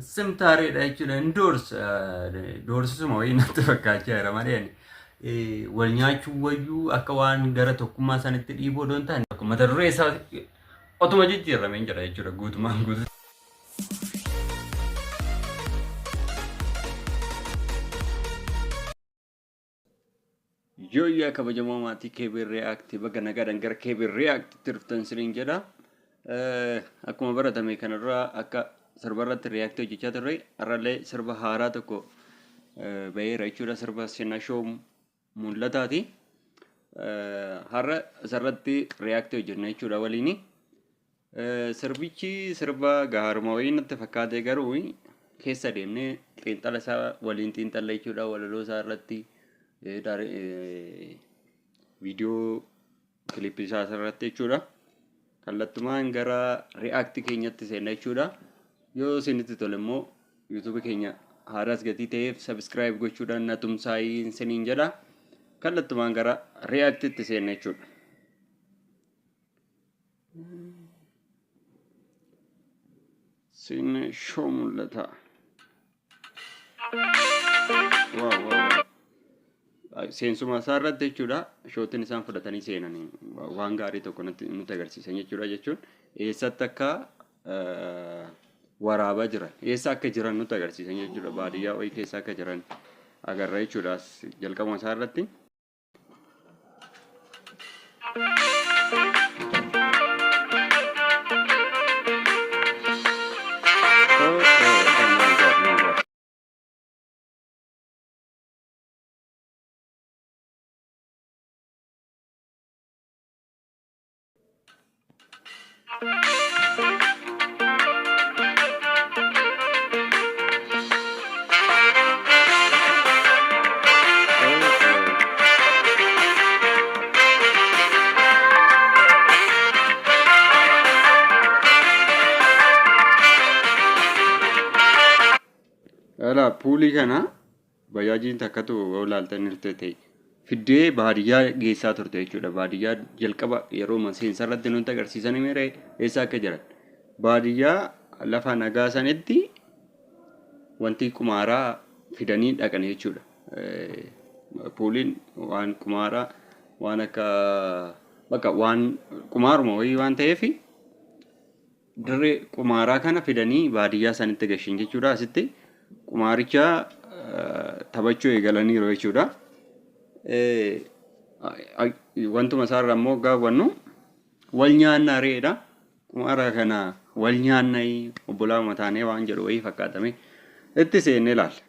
simtaariidha jechuudha. Doorsisuma wayii natti fakkaachaa jira malee wal nyaachuu wayyuu akka waan gara tokkummaa sanitti dhiibuu odoo hin taane mata duree isaa otuma jijjiirramee jira jechuudha guutumaan guutuu. Yoo kabajamoo maatii Keebir React baga nagaadhaan gara Keebir React turtan siniin jedha. Akkuma baratame kanarraa akka sarbarratti React hojjechaa turre har'allee sirba haaraa tokko baheera jechuudha. Sirba seenaa shoo mul'ataati. Har'a asirratti React hojjenna jechuudha waliini. Sirbichi sirba gaharuma wayii natti fakkaate garuu keessa deemnee xiinxala isaa waliin xiinxalla jechuudha. Walaloo isaa irratti video clip isaa irratti jechuudha. Kallattumaan gara React keenyatti seenna jechuudha. Yoo isinitti tole immoo YouTube keenya haaraas gatii ta'eef subscribe gochuudhaan na tumsaayi siniin jedha. Kallattumaan gara Reactitti seenna jechuudha. Seenaa shoo mul'ata. Seensuma isaa irratti jechuudha. Shootiin isaan fudhatanii seenanii waan gaarii tokko nutti agarsiisan jechuudha jechuun eessatti akka waraabaa jiran eessa akka jiran nutti agarsiisan jechuudha. Baadiyyaa wayii keessa akka jiran agarra jechuudha jalqabuma isaa irratti. Puulii kana baay'aajiin takkatu olaaltan irratti fiddee baadiyyaa geessaa turte jechuudha. Baadiyyaa jalqaba yeroo seensa irratti nutti agarsiisan mere eessa akka jiran. Baadiyyaa lafa nagaa sanitti wanti qumaaraa fidanii dhaqan jechuudha. Puuliin waan qumaaraa waan akka bakka waan qumaaruma wayii waan ta'eef dirree qumaaraa kana fidanii baadiyyaa sanitti gashin jechuudha. Asitti qumaaricha taphachuu eegalaniiru jechuudha. Wantuma isaarra immoo gaawwannu wal nyaannaa re'eedha. Qumaara kana wal nyaannaa obbolaa mataanee waan jedhu wayii fakkaatame itti seennee ilaalla.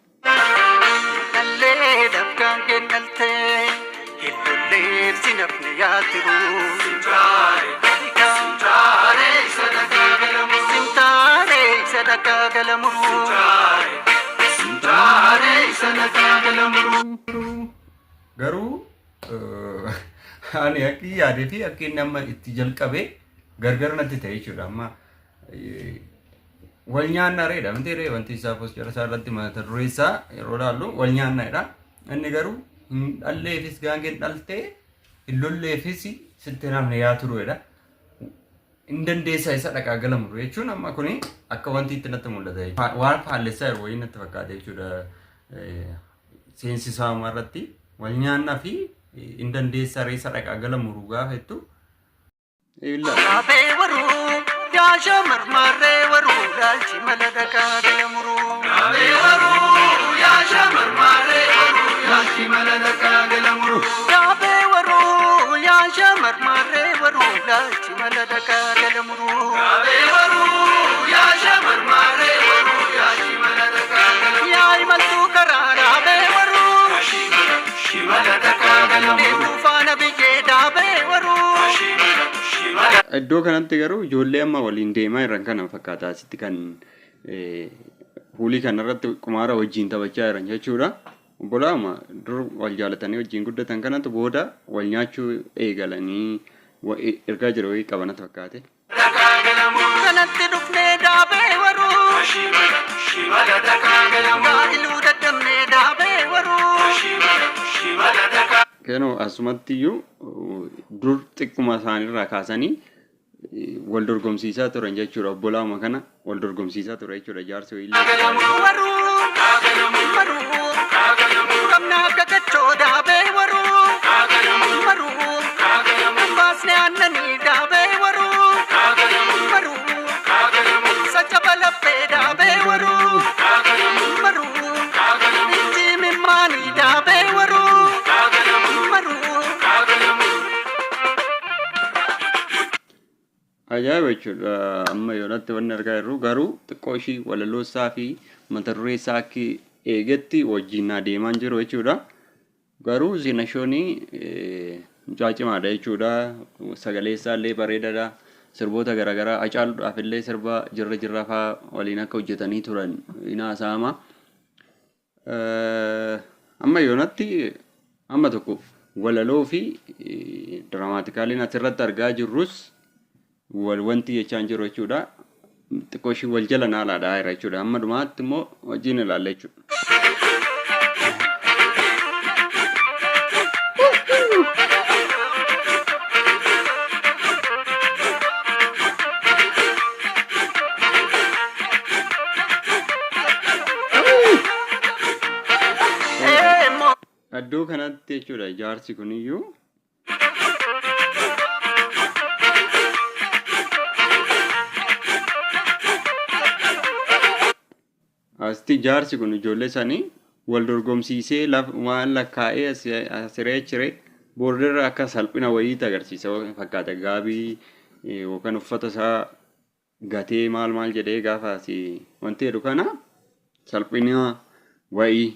Garuu ani akki yaadee fi akki nama itti jalqabee gargar natti ta'e jechuudha. Amma wal nyaannaa re'eedha miti re'ee wanti isaa poostara isaa irratti mata duree isaa yeroo ilaallu wal nyaannaadha. Inni garuu hin dhalleefis gaangeen dhaltee hin lolleefis sitti namni yaa turuudha. Hin dandeessaa isa dhaqaa galamuru jechuun amma kuni akka wanti itti natti mul'ata. Waan faallessaa yeroo wayii natti fakkaata jechuudha. Seensi isaa irratti wal nyaannaa fi hin dandeessaa reessa dhaqaa galamuru gaafa jettu. Yaasha marmarree waruu laalchi mala dhaqaa galamuru. Yaasha marmarree waruu laalchi mala dhaqaa galamuru. Yaasha marmarree waruu laalchi mala dhaqaa galamuru. Yaasha marmarree waruu laalchi mala dhaqaa galamuru. Yaa imaltuu karaa dhaabee waruu. Shimala dhaqaa galamuru. Faana biyyee dhaabee waruu. Iddoo kanatti garuu ijoollee amma waliin deemaa jiran kana fakkaata. Asitti kan puulii kanarratti qumaara wajjin taphachaa jiran jechuudha. Obbolaama dur wal jaalatanii wajjin guddatan kanatu booda wal nyaachuu eegalanii ergaa jiru wayii qabanatu fakkaate. Kanatti dhufnee dhaabee waruu. Gaa'iluu daddamnee dhaabee waruu. Kenoo asumatti iyyuu dur xiqquma isaanirraa kaasanii wal dorgomsiisaa turan jechuudha. Obbolaama kana wal dorgomsiisaa ture jechuudha jaarsi wayillee. Ajaa'iba jechuudha. Amma yoonatti wanni argaa jirru garuu xiqqoo ishii walaloosaa fi mata duree isaa akka eegetti wajjin adeemaa jiru jechuudha. Garuu Zinashoonii mucaa cimaadha jechuudha. Sagalee isaallee bareedaadha. Sirboota garaagaraa Hacaaluudhaaf illee sirba jirra fa'aa waliin akka hojjetanii turan ni haasa'ama. Amma yoonatti amma tokko walaloo fi diraamaatikaaliin asirratti argaa jirrus wanti jechaan jiru jechuudha. Xiqqoo ishii wal jala naalaadhaa jira jechuudha. Amma dhumaatti immoo wajjin ilaalla jechuudha. Iddoo kanatti jechuudha jaarsi kuniyyuu asti jaarsi kun ijoollee isaanii wal dorgomsiisee waan lakkaa'ee asiree chire boordarra akka salphina wayii agarsiisa fakkaata. Gaabii yookaan uffata isaa gatee maal jedhee gaafaas wanti jedhu kana salphina wayii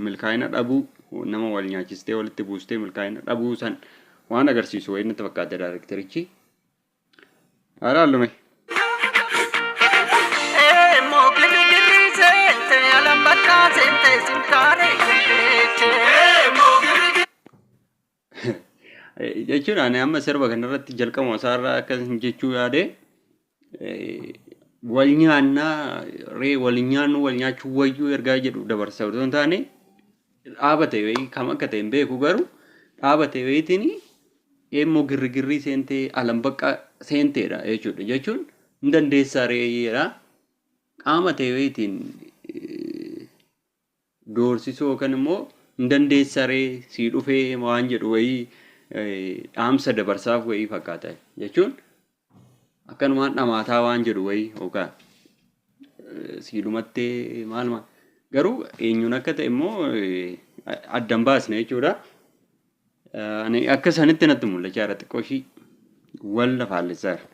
milkaa'ina dhabuu nama wal nyaachistee walitti buustee milkaa'ina dhabuu san waan agarsiisu wayii natti fakkaata daayireekterichi. Alaallume. Jechuudha ani amma sirba kanarratti jalqabuma isaarraa akka jechuu yaade wal nyaachuu wayyuu ergaa jedhu dabarsa otoo hin taane dhaabate wayii kam akka ta'e hin beeku garuu dhaabate wayiitiin immoo girrigirrii seentee alambaqqa seenteedha jechuudha. Jechuun hin dandeessaa reeyyeedha qaama ta'e wayiitiin doorsisuu yookaan immoo hin dandeessaa ree sii dhufee waan jedhu wayii dhaamsa dabarsaaf wayii fakkaata jechuun akkanumaan dhamaataa waan jedhu wayii yookaan siidhumattee maal garuu eenyuun akka ta'e immoo addan baasne jechuudha. Ani akka sanitti natti mul'achaa jira xiqqoo ishii wal lafaallisaa jira.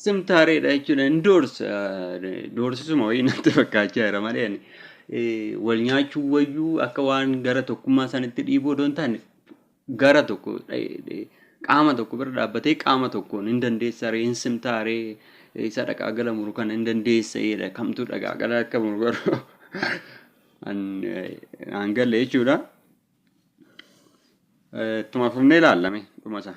Simtaareedha jechuudha. Doorsisuma wayii natti fakkaachaa jira malee wal nyaachuu wayyuu akka waan gara tokkummaa sanitti dhiibuu odoo hin taane gara tokko qaama tokko bira dhaabbatee qaama tokkoon hin dandeessa ree hin simtaaree isa dhaqaa gala muru kana hin dandeessa jedha kamtu dhaqaa gala akka muru garuu aan galle jechuudha. Tuma fufnee ilaallame dhuma isaa.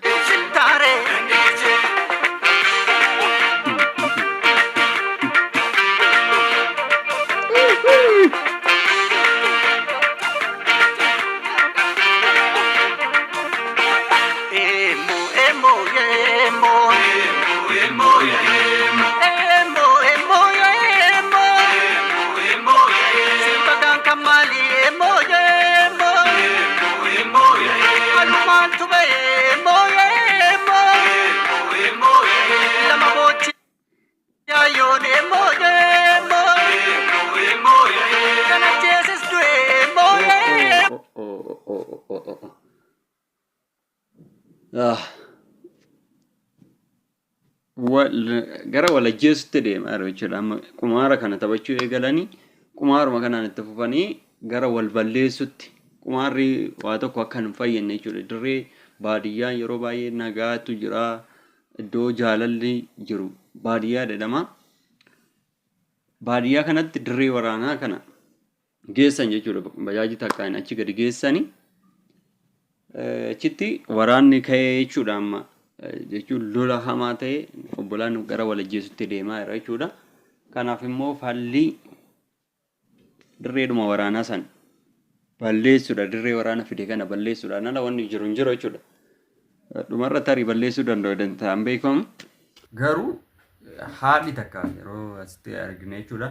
Gara walajjeesutti deemaa jiru jechuudha. Amma qumaara kana taphachuu eegalanii qumaaruma kanaan itti fufanii gara wal balleessutti qumaarri waa tokko akka hin fayyadne jechuudha. Dirree baadiyyaa yeroo baay'ee nagaatu jira. Iddoo jaalalli jiru baadiyyaa jedhama. Baadiyyaa kanatti dirree waraanaa kana geessan jechuudha. Bajaajii takkaan achi gadi geessanii achitti waraanni ka'ee jechuudha amma jechuun lola hamaa ta'e obbolaan gara wal ajjeesutti deemaa jira jechuudha. Kanaaf immoo falli dirreedhuma waraanaa san balleessuudha. Dirree waraana fide kana balleessuudhaan ala wanni jiru hin jiru jechuudha. Dhumarra tarii balleessuu danda'u danda'an beekamu. Garuu haadhi takka yeroo asitti argine jechuudha.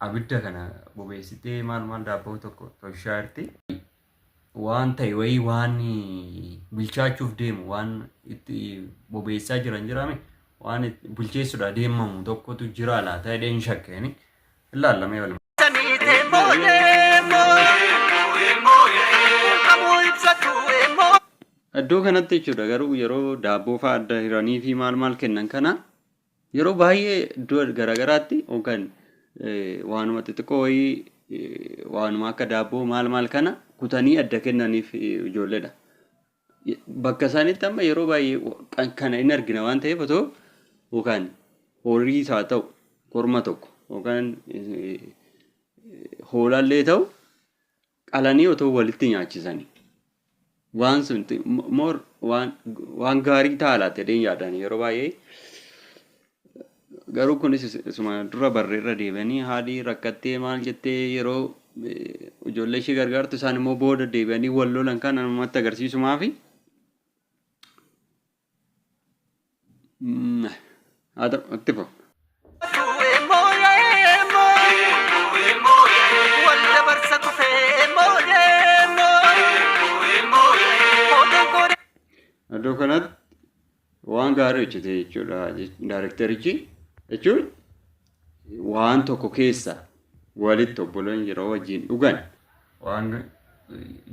Abidda kana bobeessitee maal daabboo tokko toshaarti. Waan ta'e wayii waan bilchaachuuf deemu waan itti bobeessaa jiran jirame waan bilcheessuudha deemamu tokkotu jira laata jedheen shakkeeni ilaallamee wal. Iddoo kanatti jechuudha garuu yeroo daabboo fa'aa adda hiranii fi maal kennan kana yeroo baay'ee iddoo garaagaraatti yookaan waanuma xixiqqoo wayii waanuma akka daabboo maal kana kutanii adda kennaniif ijoolleedha. Bakka isaaniitti amma yeroo baay'ee kana hin argina waan ta'eef otoo yookaan horiis haa ta'u korma tokko yookaan hoolaallee ta'u qalanii otoo walitti nyaachisanii. Waan sun waan gaarii ta'a laata jedheen yaadan yeroo baay'ee garuu kunis isuma dura barreerra deebi'anii haadhi rakkattee maal jettee yeroo ijoollee ishee gargaartu isaan immoo booda deebi'anii wal lolan kan namatti agarsiisumaa fi itti fufu. Iddoo kanatti waan gaarii hojjete jechuudha daayireekterichi jechuun waan tokko keessa walitti obbolaan yeroo wajjin dhugan waan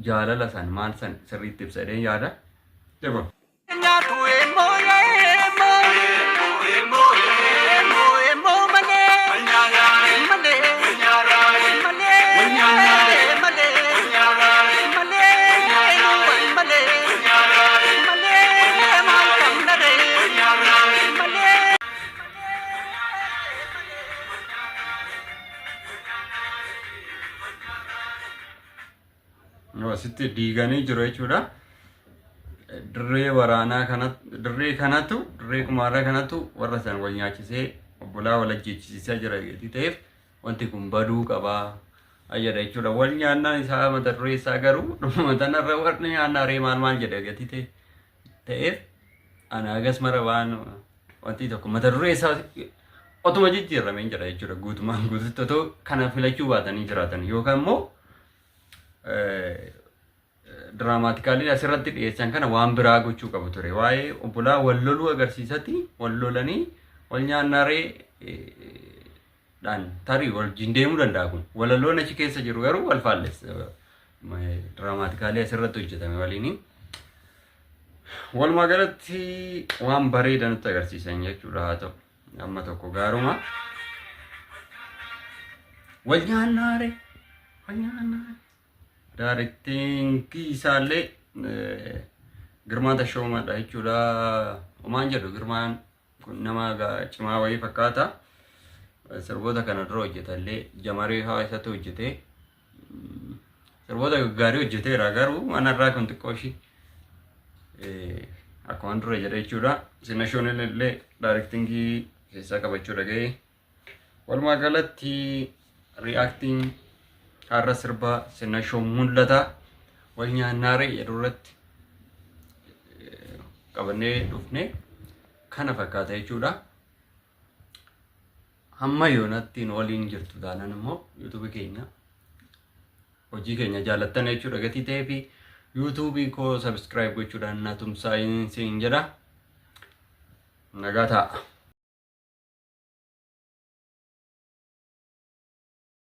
jaalala san maal san sirriitti ibsadeen yaada. Asitti diiganii jiru jechuudha. Dirree waraanaa kanatu dirree kumaaraa kanatu warra san wal nyaachisee obbolaa wal ajjeechisiisaa jira ta'eef wanti kun baduu qabaa ayyada jechuudha. Wal nyaannaan isaa mata duree isaa garuu matanarra warri nyaannaa ree maal jedha gatii ta'eef ana agas mara waan wanti tokko mata duree isaa otuma jijjiirramee jira jechuudha. Guutumaan guututti otoo kana filachuu baatanii jiraatan yookaan immoo diraamaatikaalii asirratti dhiyeessan kana waan biraa gochuu qabu ture. Waa'ee obbolaa wal loluu agarsiisatti wal lolanii wal nyaannaaree dhaan tarii wal jindeemuu danda'a kun. Walalloon achi keessa jiru garuu wal faallessa. Diraamaatikaalii asirratti hojjetame waliin. Walumaa galatti waan bareeda nutti agarsiisan jechuudha haa ta'u. Amma tokko gaaruma wal nyaannaaree Daarektiingii isaallee Girmaa Tashoomaadha jechuudha. Omaan jedhu Girmaan kun nama cimaa wayii fakkaata. Sirboota kana dura hojjetallee Jamaree haa isatti hojjete. Sirboota gaarii hojjeteera garuu manarraa kun xiqqoo ishii akkuma dura jedha jechuudha. Sinashoon illee daarektiingii keessaa qabachuudha ga'ee. Walumaa galatti reaaktiin har'a sirba Sinashoon mul'ata wal nyaannaaree jedhu irratti qabannee dhufne kana fakkaata jechuudha. Hamma yoonatti waliin jirtu taanaan immoo yuutuubii keenya hojii keenya jaallattan jechuudha gatii ta'ee fi yuutuubii koo sabskiraayib gochuudhaan na tumsaa isin jedha. Nagaa ta'a.